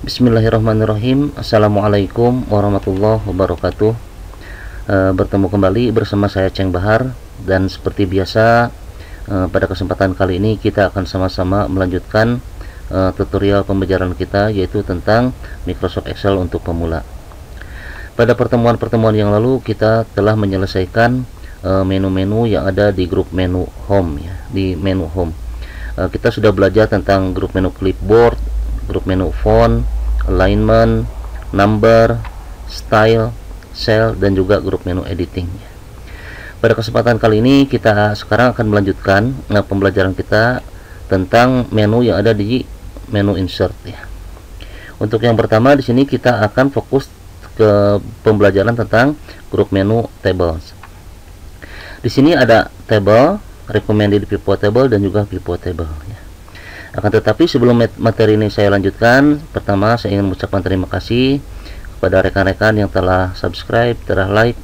Bismillahirrahmanirrahim. Assalamualaikum warahmatullahi wabarakatuh. Bertemu kembali bersama saya Ceng Bahar, dan seperti biasa pada kesempatan kali ini kita akan sama-sama melanjutkan tutorial pembelajaran kita, yaitu tentang Microsoft Excel untuk pemula. Pada pertemuan-pertemuan yang lalu kita telah menyelesaikan menu-menu yang ada di grup menu home ya, di menu home. Kita sudah belajar tentang grup menu clipboard, grup menu font, alignment, number, style, cell, dan juga grup menu editing. Pada kesempatan kali ini kita sekarang akan melanjutkan pembelajaran kita tentang menu yang ada di menu insert ya. Untuk yang pertama di sini kita akan fokus ke pembelajaran tentang grup menu tables. Di sini ada table, recommended pivot table, dan juga pivot table ya. Akan tetapi sebelum materi ini saya lanjutkan, pertama saya ingin mengucapkan terima kasih kepada rekan-rekan yang telah subscribe, telah like,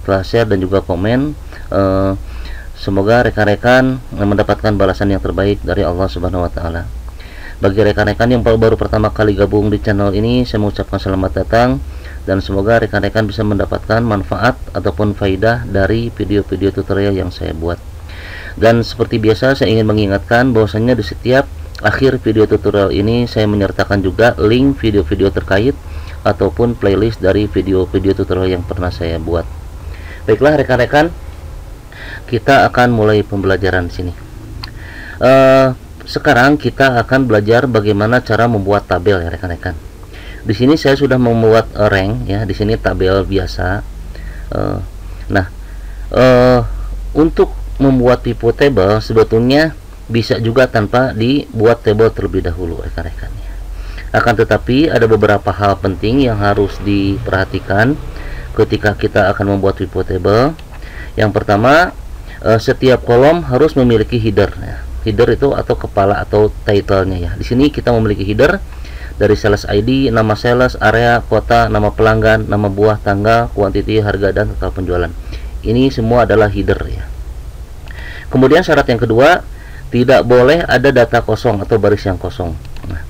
telah share, dan juga komen. Semoga rekan-rekan mendapatkan balasan yang terbaik dari Allah Subhanahu wa Ta'ala. Bagi rekan-rekan yang baru pertama kali gabung di channel ini, saya mengucapkan selamat datang, dan semoga rekan-rekan bisa mendapatkan manfaat ataupun faidah dari video-video tutorial yang saya buat. Dan seperti biasa saya ingin mengingatkan bahwasanya di setiap akhir video tutorial ini saya menyertakan juga link video-video terkait ataupun playlist dari video-video tutorial yang pernah saya buat. Baiklah rekan-rekan, kita akan mulai pembelajaran di sini. Sekarang kita akan belajar bagaimana cara membuat tabel ya rekan-rekan. Di sini saya sudah membuat rank ya, di sini tabel biasa. Untuk membuat pivot table sebetulnya bisa juga tanpa dibuat table terlebih dahulu rekan-rekan ya. Akan tetapi ada beberapa hal penting yang harus diperhatikan ketika kita akan membuat pivot table. Yang pertama, setiap kolom harus memiliki header ya. Header itu atau kepala atau title-nya ya. Di sini kita memiliki header dari sales ID, nama sales, area, kota, nama pelanggan, nama buah, tanggal, quantity, harga, dan total penjualan. Ini semua adalah header ya. Kemudian syarat yang kedua, tidak boleh ada data kosong atau baris yang kosong. Nah,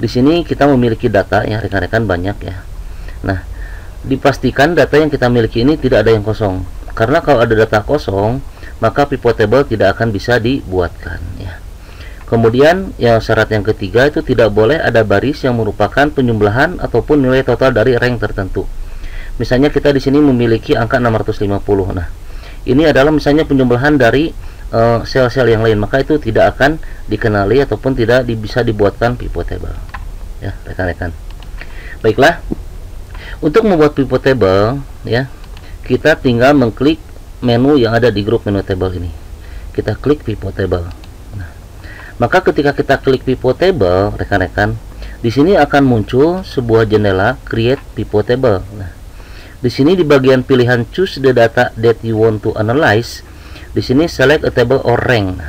di sini kita memiliki data ya rekan-rekan banyak ya. Nah, dipastikan data yang kita miliki ini tidak ada yang kosong. Karena kalau ada data kosong, maka pivot table tidak akan bisa dibuatkan ya. Kemudian yang syarat yang ketiga itu tidak boleh ada baris yang merupakan penjumlahan ataupun nilai total dari rank tertentu. Misalnya kita di sini memiliki angka 650. Nah, ini adalah misalnya penjumlahan dari sel-sel yang lain, maka itu tidak akan dikenali ataupun tidak bisa dibuatkan pivot table ya rekan-rekan. Baiklah, untuk membuat pivot table ya, kita tinggal mengklik menu yang ada di grup menu table ini. Kita klik pivot table. Nah, maka ketika kita klik pivot table rekan-rekan, di sini akan muncul sebuah jendela create pivot table. Nah, di sini di bagian pilihan choose the data that you want to analyze, di sini select a table or rank.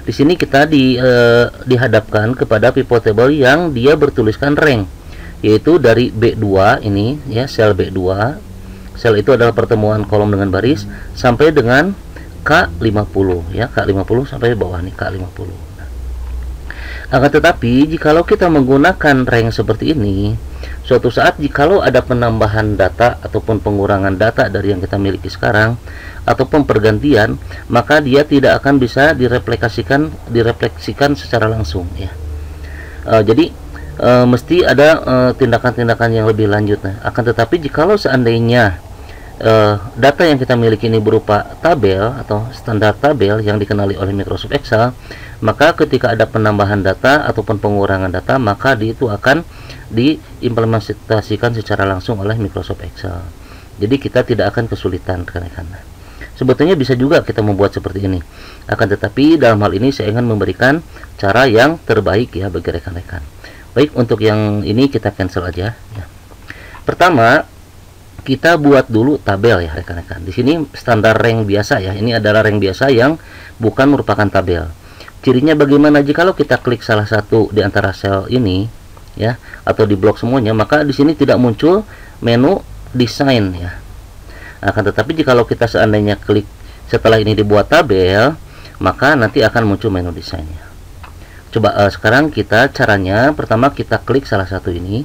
Di sini kita dihadapkan kepada pivot table yang dia bertuliskan rank, yaitu dari B2 ini ya, sel B2. Sel itu adalah pertemuan kolom dengan baris sampai dengan K50 ya, K50 sampai bawah nih K50. Akan tetapi jikalau kita menggunakan rank seperti ini, suatu saat jikalau ada penambahan data ataupun pengurangan data dari yang kita miliki sekarang ataupun pergantian, maka dia tidak akan bisa direfleksikan secara langsung ya. Jadi mesti ada tindakan-tindakan yang lebih lanjut. Nah, akan tetapi jikalau seandainya data yang kita miliki ini berupa tabel atau standar tabel yang dikenali oleh Microsoft Excel, maka ketika ada penambahan data ataupun pengurangan data, maka itu akan diimplementasikan secara langsung oleh Microsoft Excel. Jadi kita tidak akan kesulitan rekan-rekan. Sebetulnya bisa juga kita membuat seperti ini. Akan tetapi dalam hal ini saya ingin memberikan cara yang terbaik ya bagi rekan-rekan. Baik, untuk yang ini kita cancel aja ya. Pertama, kita buat dulu tabel ya rekan-rekan. Di sini standar rank biasa ya. Ini adalah rank biasa yang bukan merupakan tabel. Cirinya bagaimana? Jikalau kita klik salah satu di antara sel ini ya, atau di blok semuanya, maka di sini tidak muncul menu desain ya. Akan tetapi jikalau kita seandainya klik setelah ini dibuat tabel, maka nanti akan muncul menu desainnya. Coba sekarang kita caranya pertama kita klik salah satu ini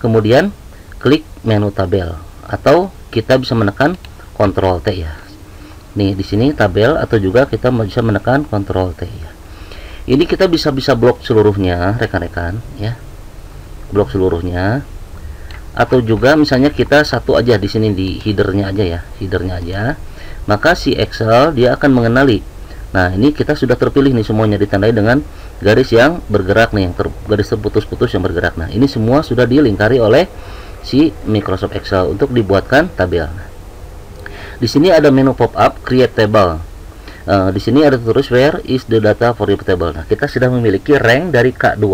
kemudian klik menu tabel, atau kita bisa menekan Ctrl T ya. Nih di sini tabel, atau juga kita bisa menekan Ctrl T ya. Ini kita bisa blok seluruhnya rekan-rekan ya, blok seluruhnya, atau juga misalnya kita satu aja di sini di headernya aja ya, headernya aja, maka si Excel dia akan mengenali. Nah ini kita sudah terpilih nih semuanya, ditandai dengan garis yang bergerak nih, yang garis terputus-putus yang bergerak. Nah ini semua sudah dilingkari oleh si Microsoft Excel untuk dibuatkan tabel. Di sini ada menu pop-up Create Table. Di sini ada tulis Where is the data for your table. Nah kita sudah memiliki rank dari K2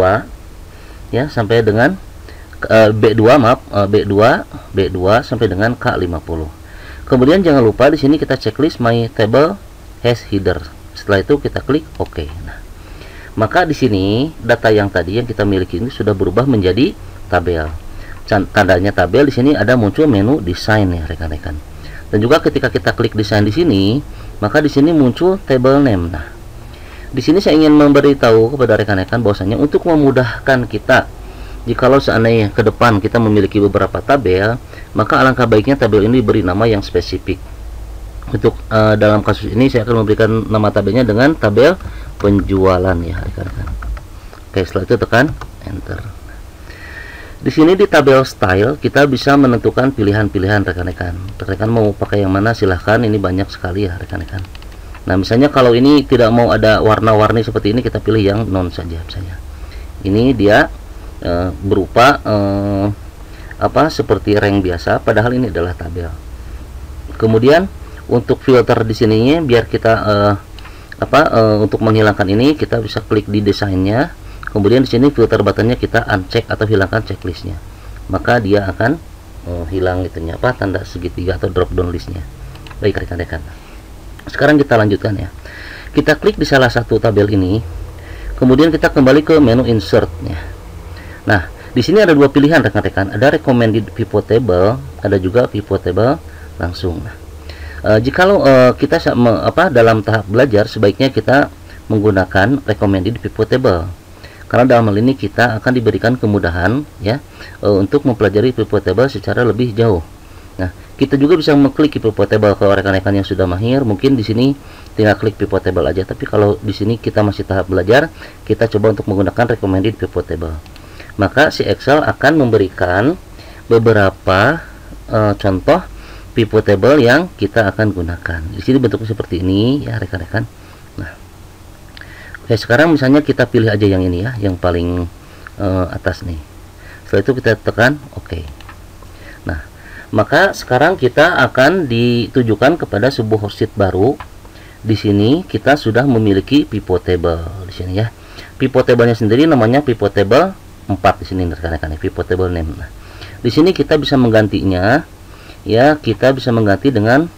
ya sampai dengan B2 B2 sampai dengan K50. Kemudian jangan lupa di sini kita checklist My Table has Header. Setelah itu kita klik OK. Nah, maka di sini data yang tadi yang kita miliki ini sudah berubah menjadi tabel. Tandanya tabel di sini ada muncul menu desain ya rekan-rekan. Dan juga ketika kita klik desain di sini, maka di sini muncul table name. Nah, di sini saya ingin memberitahu kepada rekan-rekan bahwasanya untuk memudahkan kita, jikalau seandainya ke depan kita memiliki beberapa tabel, maka alangkah baiknya tabel ini diberi nama yang spesifik. Untuk dalam kasus ini saya akan memberikan nama tabelnya dengan tabel penjualan ya rekan-rekan. Oke, setelah itu tekan enter. Di sini di tabel style kita bisa menentukan pilihan-pilihan rekan-rekan. Rekan mau pakai yang mana silahkan, ini banyak sekali ya rekan-rekan. Nah misalnya kalau ini tidak mau ada warna-warni seperti ini, kita pilih yang non saja misalnya. Ini dia berupa seperti rank biasa, padahal ini adalah tabel. Kemudian untuk filter di sininya biar kita untuk menghilangkan ini kita bisa klik di desainnya, kemudian di sini filter buttonnya kita uncheck atau hilangkan checklistnya, maka dia akan hilang itunya tanda segitiga atau drop down listnya. Baik rekan-rekan, sekarang kita lanjutkan ya. Kita klik di salah satu tabel ini, kemudian kita kembali ke menu insertnya. Nah di sini ada dua pilihan rekan-rekan, ada recommended pivot table, ada juga pivot table langsung. Jikalau kita dalam tahap belajar, sebaiknya kita menggunakan recommended pivot table, karena dalam hal ini kita akan diberikan kemudahan ya untuk mempelajari pivot table secara lebih jauh. Nah kita juga bisa mengklik pivot table. Kalau rekan-rekan yang sudah mahir, mungkin di sini tinggal klik pivot table aja, tapi kalau di sini kita masih tahap belajar, kita coba untuk menggunakan recommended pivot table. Maka si Excel akan memberikan beberapa contoh pivot table yang kita akan gunakan. Di sini bentuknya seperti ini ya rekan-rekan. Nah, oke, sekarang misalnya kita pilih aja yang ini ya, yang paling atas nih. Setelah itu kita tekan OK. Nah, maka sekarang kita akan ditujukan kepada sebuah sheet baru. Di sini kita sudah memiliki pivot table di sini ya. Pivot table-nya sendiri namanya pivot table 4 di sini rekan-rekan, pivot table name. Nah, di sini kita bisa menggantinya ya, kita bisa mengganti dengan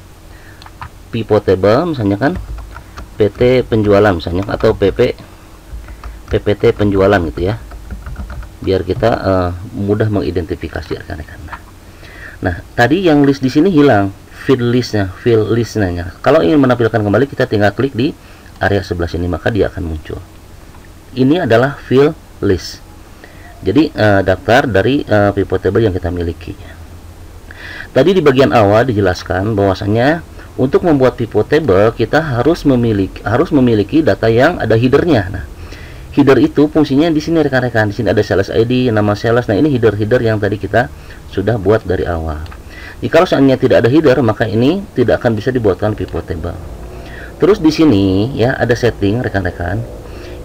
pivot table misalnya kan PT penjualan misalnya, atau PPT penjualan gitu ya, biar kita mudah mengidentifikasi rekan-rekan. Nah tadi yang list di sini hilang, field listnya. Kalau ingin menampilkan kembali, kita tinggal klik di area sebelah sini, maka dia akan muncul. Ini adalah field list, jadi daftar dari pivot table yang kita miliki. Tadi di bagian awal dijelaskan bahwasanya untuk membuat pivot table kita harus memiliki data yang ada headernya. Nah, header itu fungsinya di sini rekan-rekan. Di sini ada sales ID, nama sales. Nah, ini header yang tadi kita sudah buat dari awal. Jika seandainya tidak ada header, maka ini tidak akan bisa dibuatkan pivot table. Terus di sini ya ada setting rekan-rekan.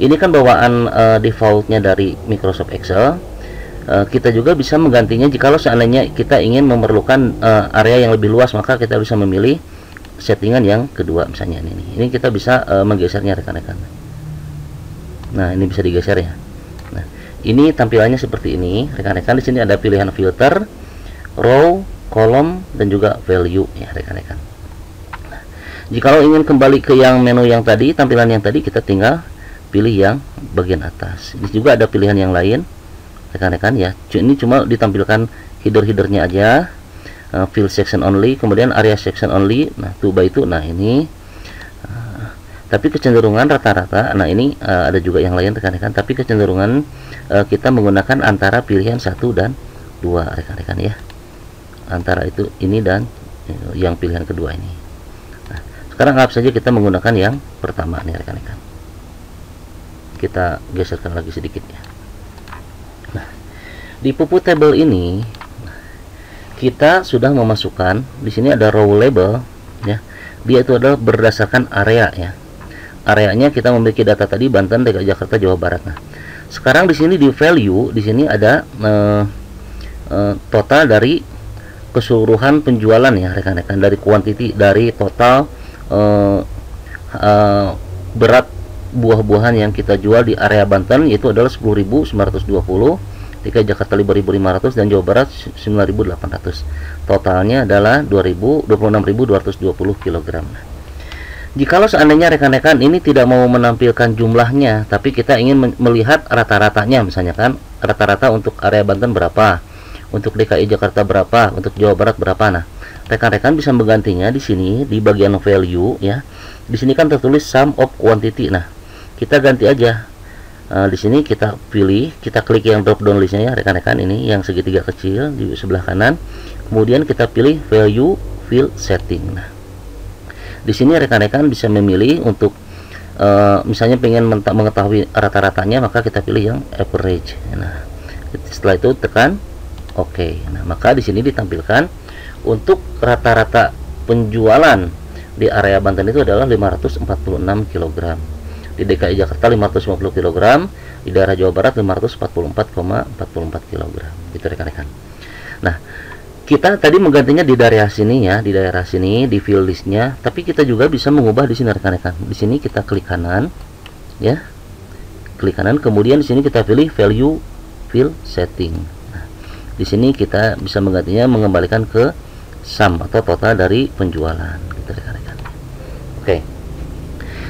Ini kan bawaan defaultnya dari Microsoft Excel. Kita juga bisa menggantinya jikalau seandainya kita ingin memerlukan area yang lebih luas, maka kita bisa memilih settingan yang kedua misalnya ini kita bisa menggesernya rekan-rekan. Nah ini bisa digeser ya. Nah ini tampilannya seperti ini rekan-rekan. Di sini ada pilihan filter, row, column, dan juga value ya rekan-rekan. Nah, jikalau ingin kembali ke yang menu yang tadi, tampilan yang tadi, kita tinggal pilih yang bagian atas. Ini juga ada pilihan yang lain rekan-rekan ya. Ini cuma ditampilkan header-headernya aja, field section only, kemudian area section only. Nah 2 by 2. Nah ini tapi kecenderungan rata-rata, nah ini ada juga yang lain rekan-rekan, tapi kecenderungan kita menggunakan antara pilihan 1 dan 2 rekan-rekan ya, antara itu ini dan yang pilihan kedua ini. Nah, sekarang anggap saja kita menggunakan yang pertama nih rekan-rekan. Kita geserkan lagi sedikit ya. Nah, di pupuk table ini kita sudah memasukkan di sini ada row label ya. Dia itu adalah berdasarkan area ya. Areanya kita memiliki data tadi Banten, DKI Jakarta, Jawa Barat. Nah, sekarang di sini di value di sini ada total dari keseluruhan penjualan ya rekan-rekan, dari quantity, dari total berat buah-buahan yang kita jual di area Banten, yaitu adalah 10.920, DKI Jakarta 5.500, dan Jawa Barat 9.800. Totalnya adalah 26.220 kg. Jikalau seandainya rekan-rekan ini tidak mau menampilkan jumlahnya, tapi kita ingin melihat rata-ratanya, misalnya kan rata-rata untuk area Banten berapa, untuk DKI Jakarta berapa, untuk Jawa Barat berapa. Nah, rekan-rekan bisa menggantinya di sini di bagian value ya. Di sini kan tertulis sum of quantity. Nah, kita ganti aja. Di sini kita pilih, kita klik yang drop down listnya ya rekan-rekan, ini yang segitiga kecil di sebelah kanan. Kemudian kita pilih value field setting. Nah, di sini rekan-rekan bisa memilih untuk misalnya pengen mengetahui rata-ratanya, maka kita pilih yang average. Nah, setelah itu tekan OK. Nah, maka di sini ditampilkan untuk rata-rata penjualan di area Banten itu adalah 546 kg. Di DKI Jakarta 550 kg, di daerah Jawa Barat 544,44 kg. Itu rekan-rekan. Nah, kita tadi menggantinya di daerah sini ya, di daerah sini di field listnya, tapi kita juga bisa mengubah di sini rekan-rekan. Di sini kita klik kanan ya. Klik kanan, kemudian di sini kita pilih value field setting. Nah, di sini kita bisa menggantinya, mengembalikan ke sum atau total dari penjualan gitu rekan-rekan. Oke.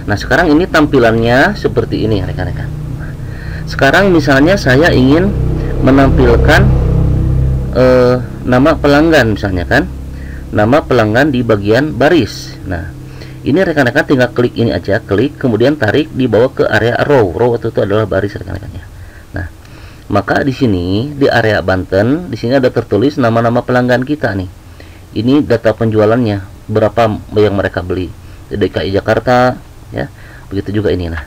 Nah, sekarang ini tampilannya seperti ini rekan-rekan. Nah, sekarang misalnya saya ingin menampilkan nama pelanggan, misalnya kan nama pelanggan di bagian baris. Nah, ini rekan-rekan tinggal klik ini aja, klik kemudian tarik dibawa ke area row. Row itu adalah baris rekan-rekan ya. Nah, maka di sini di area Banten, di sini ada tertulis nama-nama pelanggan kita nih. Ini data penjualannya, berapa yang mereka beli di DKI Jakarta ya. Begitu juga ini. Nah,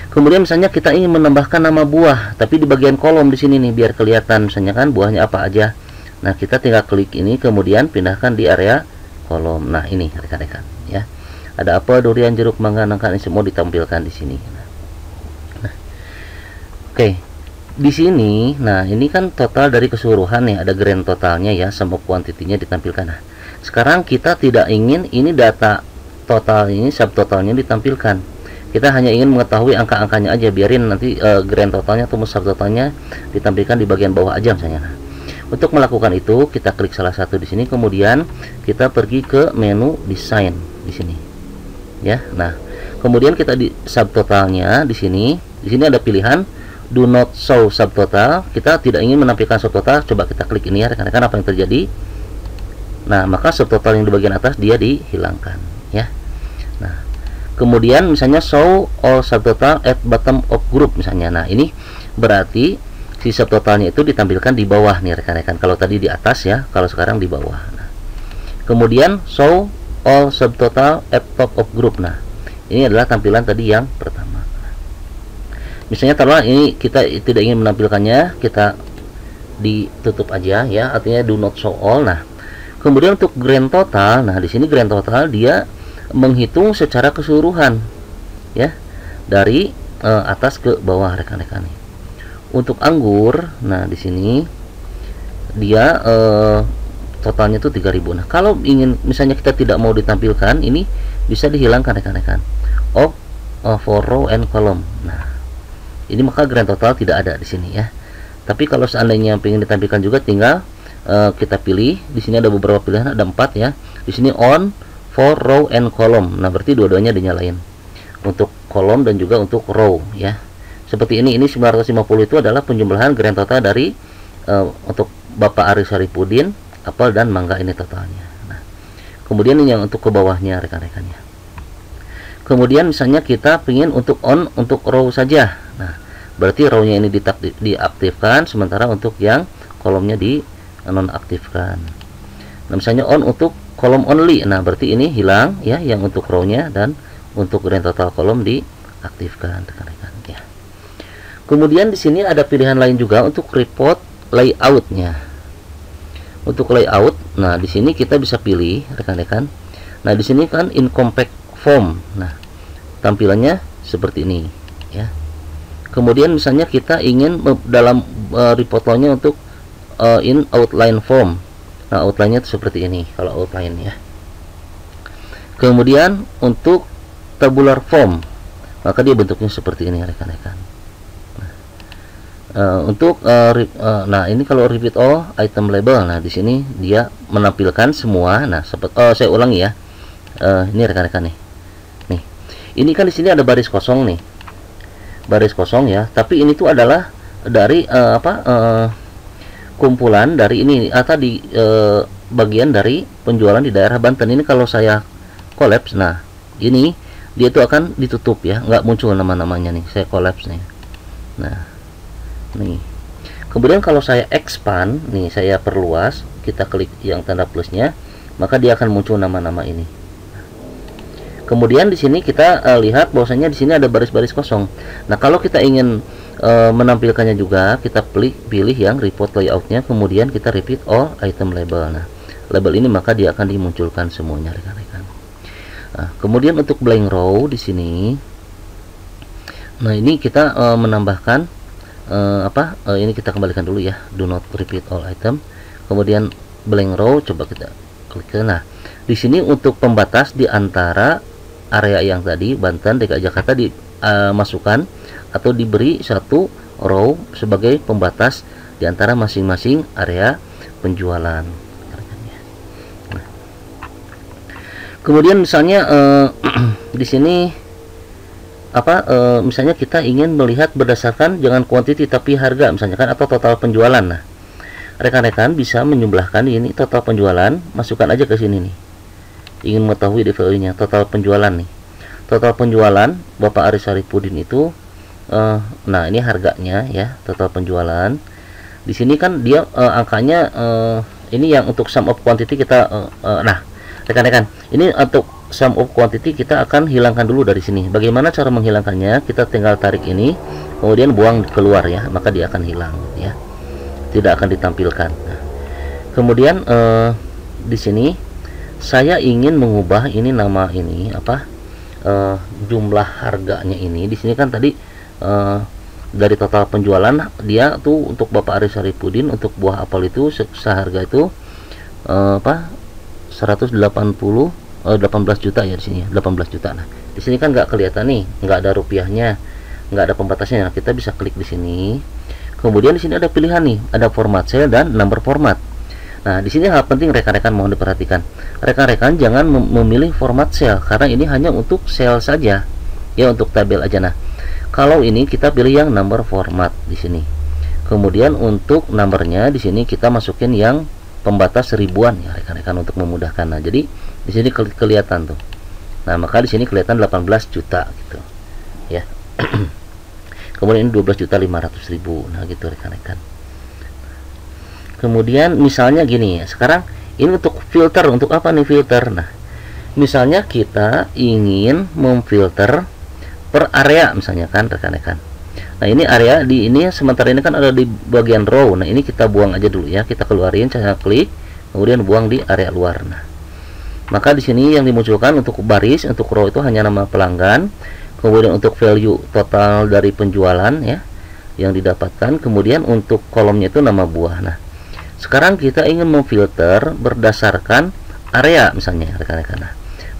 kemudian misalnya kita ingin menambahkan nama buah, tapi di bagian kolom di sini nih biar kelihatan misalnya kan buahnya apa aja. Nah, kita tinggal klik ini kemudian pindahkan di area kolom. Nah, ini rekan-rekan ya. Ada apel, durian, jeruk, mangga, nangka, ini semua ditampilkan di sini. Nah, oke. Di sini, nah ini kan total dari keseluruhan nih, ada grand totalnya ya, sama kuantitinya ditampilkan. Nah, sekarang kita tidak ingin ini data total ini subtotalnya ditampilkan. Kita hanya ingin mengetahui angka-angkanya aja, biarin nanti grand totalnya atau subtotalnya ditampilkan di bagian bawah aja misalnya. Nah, untuk melakukan itu kita klik salah satu di sini, kemudian kita pergi ke menu desain di sini. Ya. Nah, kemudian kita di subtotalnya di sini ada pilihan do not show subtotal. Kita tidak ingin menampilkan subtotal, coba kita klik ini ya rekan-rekan, apa yang terjadi? Nah, maka subtotal yang di bagian atas dia dihilangkan ya. Nah, kemudian misalnya show all subtotal at bottom of group misalnya. Nah, ini berarti si subtotalnya itu ditampilkan di bawah nih rekan-rekan. Kalau tadi di atas ya, kalau sekarang di bawah. Nah, kemudian show all subtotal at top of group. Nah, ini adalah tampilan tadi yang pertama. Misalnya taruhlah ini kita tidak ingin menampilkannya, kita ditutup aja ya, artinya do not show all. Nah, kemudian untuk grand total, nah di sini grand total dia menghitung secara keseluruhan ya, dari atas ke bawah rekan-rekan. Untuk anggur, nah di sini dia totalnya itu 3000. Nah, kalau ingin misalnya kita tidak mau ditampilkan, ini bisa dihilangkan rekan-rekan. For row and column. Nah, ini maka grand total tidak ada di sini ya. Tapi kalau seandainya ingin ditampilkan juga, tinggal kita pilih. Di sini ada beberapa pilihan, ada 4 ya. Di sini on for row and column. Nah, berarti dua-duanya dinyalain. Untuk kolom dan juga untuk row ya. Seperti ini 950 itu adalah penjumlahan grand total dari untuk Bapak Aris Saripudin, apel dan mangga ini totalnya. Nah, kemudian ini yang untuk ke bawahnya rekan-rekannya. Kemudian misalnya kita ingin untuk on untuk row saja. Nah, berarti row-nya ini diaktifkan, sementara untuk yang kolomnya nonaktifkan. Nah, misalnya on untuk kolom only, nah berarti ini hilang ya, yang untuk row-nya, dan untuk grand total kolom diaktifkan rekan-rekan ya. Kemudian di sini ada pilihan lain juga untuk report layout-nya. Untuk layout, nah di sini kita bisa pilih rekan-rekan. Nah di sini kan in compact form. Nah tampilannya seperti ini ya. Kemudian misalnya kita ingin dalam report law-nya untuk in outline form. Nah outline-nya seperti ini kalau outline ya. Kemudian untuk tabular form, maka dia bentuknya seperti ini rekan-rekan. Nah ini kalau repeat all item label, nah di sini dia menampilkan semua. Nah saya ulangi ya. Ini rekan-rekan nih. Ini kan di sini ada baris kosong nih, baris kosong ya. Tapi ini tuh adalah dari kumpulan dari ini atau di bagian dari penjualan di daerah Banten. Ini kalau saya collapse, nah ini dia tuh akan ditutup ya, nggak muncul nama-namanya nih. Saya collapse nih. Nah nih. Kemudian kalau saya expand nih, saya perluas, kita klik yang tanda plusnya, maka dia akan muncul nama-nama ini. Kemudian di sini kita lihat bahwasanya di sini ada baris-baris kosong. Nah, kalau kita ingin menampilkannya juga, kita pilih yang report layout-nya, kemudian kita repeat all item label. Nah, label ini maka dia akan dimunculkan semuanya rekan-rekan. Nah, kemudian untuk blank row di sini, nah ini kita menambahkan ini kita kembalikan dulu ya, do not repeat all item. Kemudian blank row, coba kita klik. Nah, di sini untuk pembatas di antara area yang tadi Banten, DKI Jakarta dimasukkan atau diberi satu row sebagai pembatas di antara masing-masing area penjualan. Nah, kemudian misalnya di sini misalnya kita ingin melihat berdasarkan jangan quantity tapi harga misalnya kan, atau total penjualan. Nah, rekan-rekan bisa menjumlahkan ini total penjualan, masukkan aja ke sini nih. Ingin mengetahui DVO-nya total penjualan nih. Total penjualan Bapak Aris Saripudin itu nah ini harganya ya, total penjualan. Di sini kan dia angkanya ini yang untuk sum of quantity kita nah, rekan-rekan, ini untuk sum of quantity kita akan hilangkan dulu dari sini. Bagaimana cara menghilangkannya? Kita tinggal tarik ini, kemudian buang keluar ya, maka dia akan hilang ya. Tidak akan ditampilkan. Nah, kemudian di sini saya ingin mengubah ini nama ini jumlah harganya ini. Di sini kan tadi dari total penjualan dia tuh untuk Bapak Aris Saripudin untuk buah apel itu seharga itu 118 juta ya di sini, 18 juta. Nah, di sini kan nggak kelihatan nih, nggak ada rupiahnya, nggak ada pembatasnya. Nah, kita bisa klik di sini. Kemudian di sini ada pilihan nih, ada format cell dan number format. Nah, di sini hal penting rekan-rekan mohon diperhatikan. Rekan-rekan jangan memilih format cell karena ini hanya untuk cell saja. Ya, untuk tabel aja. Nah, kalau ini kita pilih yang number format di sini. Kemudian untuk numbernya di sini kita masukin yang pembatas ribuan ya rekan-rekan untuk memudahkan. Nah, jadi di sini kelihatan tuh. Nah, maka di sini kelihatan 18 juta gitu. Ya. Kemudian ini 12.500.000. Nah, gitu rekan-rekan. Kemudian misalnya gini ya, sekarang ini untuk filter, untuk apa nih filter? Nah, misalnya kita ingin memfilter per area misalnya kan rekan-rekan. Nah, ini area di ini sementara ini kan ada di bagian row. Nah, ini kita buang aja dulu ya, kita keluarin, saya klik, kemudian buang di area luar. Nah, maka di sini yang dimunculkan untuk baris, untuk row itu hanya nama pelanggan, kemudian untuk value total dari penjualan ya yang didapatkan, kemudian untuk kolomnya itu nama buah. Nah, sekarang kita ingin memfilter berdasarkan area misalnya rekan-rekan. Nah,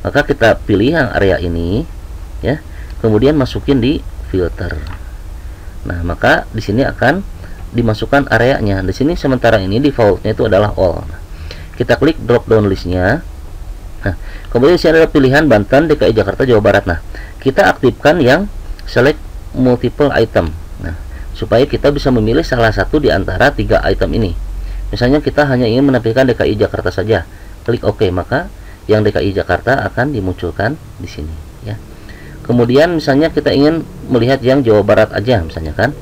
maka kita pilih yang area ini ya, kemudian masukin di filter. Nah, maka di sini akan dimasukkan areanya. Di sini sementara ini defaultnya itu adalah all. Nah, kita klik drop down listnya. Nah, kemudian di sini ada pilihan Banten, DKI Jakarta, Jawa Barat. Nah, kita aktifkan yang select multiple item. Nah, supaya kita bisa memilih salah satu di antara 3 item ini. Misalnya kita hanya ingin menampilkan DKI Jakarta saja, klik OK, maka yang DKI Jakarta akan dimunculkan di sini ya. Kemudian misalnya kita ingin melihat yang Jawa Barat aja misalnya kan.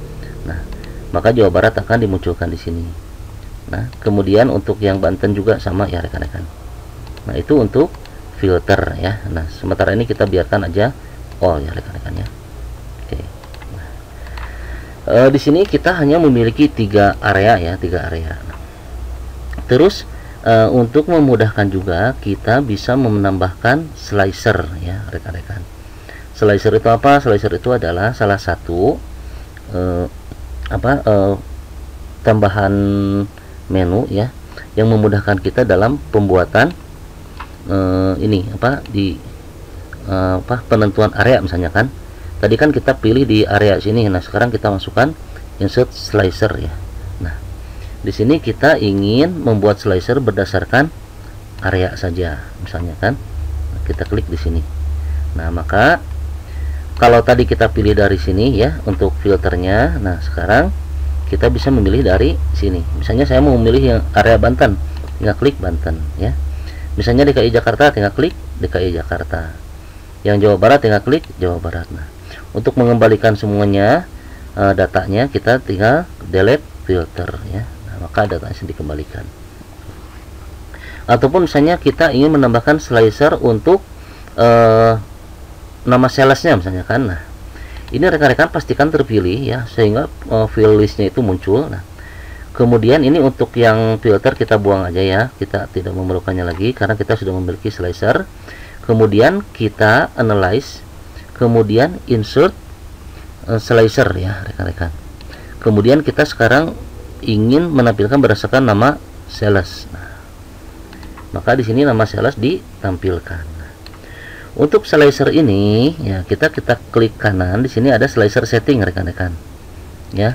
Nah, maka Jawa Barat akan dimunculkan di sini. Nah, kemudian untuk yang Banten juga sama ya rekan-rekan. Nah, itu untuk filter ya. Nah, sementara ini kita biarkan aja all ya rekan-rekan ya. Oke. Nah, di sini kita hanya memiliki 3 area ya, 3 area. Nah, terus untuk memudahkan juga kita bisa menambahkan slicer ya rekan-rekan. Slicer itu apa? Slicer itu adalah salah satu tambahan menu ya yang memudahkan kita dalam pembuatan penentuan area. Misalnya kan tadi kan kita pilih di area sini, nah sekarang kita masukkan insert slicer ya. Nah, di sini kita ingin membuat slicer berdasarkan area saja, misalnya kan kita klik di sini. Nah, maka kalau tadi kita pilih dari sini ya untuk filternya, nah sekarang kita bisa memilih dari sini. Misalnya saya mau memilih yang area Banten, tinggal klik Banten ya. Misalnya DKI Jakarta, tinggal klik DKI Jakarta. Yang Jawa Barat, tinggal klik Jawa Barat. Nah, untuk mengembalikan semuanya datanya, kita tinggal delete filter ya. Nah, maka datanya dikembalikan. Ataupun misalnya kita ingin menambahkan slicer untuk nama salesnya misalnya kan. Nah, ini rekan-rekan pastikan terpilih ya sehingga file listnya itu muncul. Nah, kemudian ini untuk yang filter kita buang aja ya, kita tidak memerlukannya lagi karena kita sudah memiliki slicer. Kemudian kita analyze, kemudian insert slicer ya rekan-rekan. Kemudian kita sekarang ingin menampilkan berdasarkan nama sales. Nah, maka di sini nama sales ditampilkan. Untuk slicer ini ya kita klik kanan, di sini ada slicer setting rekan-rekan ya.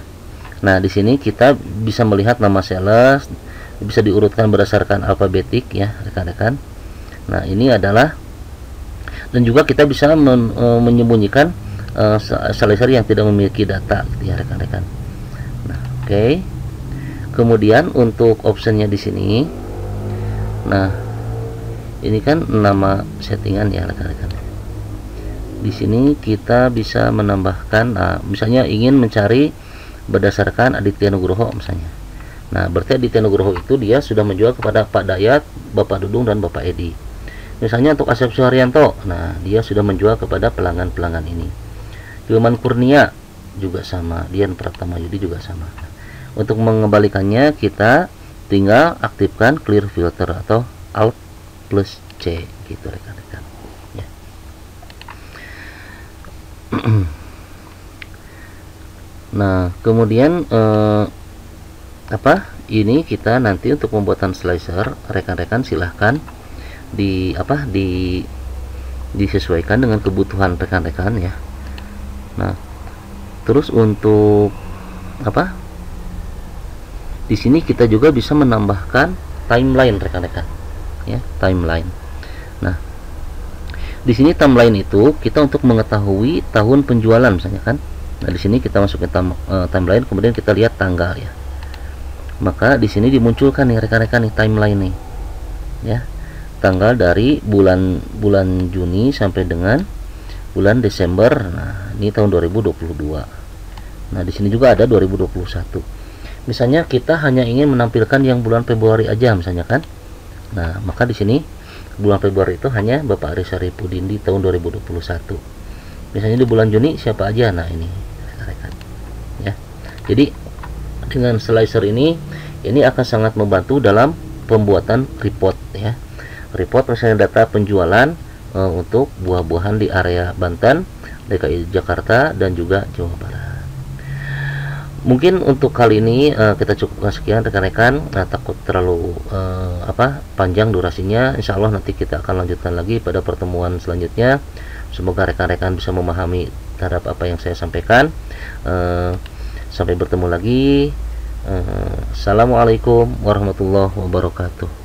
Nah, di sini kita bisa melihat nama sales, bisa diurutkan berdasarkan alfabetik ya rekan-rekan. Nah, ini adalah, dan juga kita bisa menyembunyikan slicer yang tidak memiliki data gitu ya rekan-rekan. Nah, oke. Kemudian untuk optionnya di sini, nah ini kan nama settingan ya rekan-rekan. Di sini kita bisa menambahkan, misalnya ingin mencari berdasarkan Aditya Nugroho misalnya. Nah, berarti Aditya Nugroho itu dia sudah menjual kepada Pak Dayat, Bapak Dudung, dan Bapak Edi. Misalnya untuk Asep Suharyanto, nah dia sudah menjual kepada pelanggan-pelanggan ini. Hilman Kurnia juga sama, Dian Pratama Yudi juga sama. Nah, untuk mengembalikannya kita tinggal aktifkan clear filter atau Alt plus C gitu rekan-rekan ya. Nah, kemudian ini kita nanti untuk pembuatan slicer rekan-rekan silahkan disesuaikan dengan kebutuhan rekan-rekan ya. Nah, terus untuk di sini kita juga bisa menambahkan timeline rekan-rekan ya, timeline. Nah, di sini timeline itu kita untuk mengetahui tahun penjualan misalnya kan. Nah, di sini kita masukin timeline, kemudian kita lihat tanggal ya. Maka di sini dimunculkan nih rekan-rekan nih timeline nih ya, tanggal dari bulan Juni sampai dengan bulan Desember. Nah, ini tahun 2022. Nah, di sini juga ada 2021. Misalnya kita hanya ingin menampilkan yang bulan Februari aja misalnya kan. Nah, maka di sini bulan Februari itu hanya Bapak Aris Saripudin di tahun 2021. Misalnya di bulan Juni siapa aja. Nah, ini rekan-rekan ya. Jadi dengan slicer ini akan sangat membantu dalam pembuatan report ya. Report misalnya data penjualan untuk buah-buahan di area Banten, DKI Jakarta, dan juga Jawa Barat. Mungkin untuk kali ini kita cukupkan sekian rekan-rekan. Nah, takut terlalu panjang durasinya. Insya Allah nanti kita akan lanjutkan lagi pada pertemuan selanjutnya. Semoga rekan-rekan bisa memahami terhadap apa yang saya sampaikan. Sampai bertemu lagi. Assalamualaikum warahmatullahi wabarakatuh.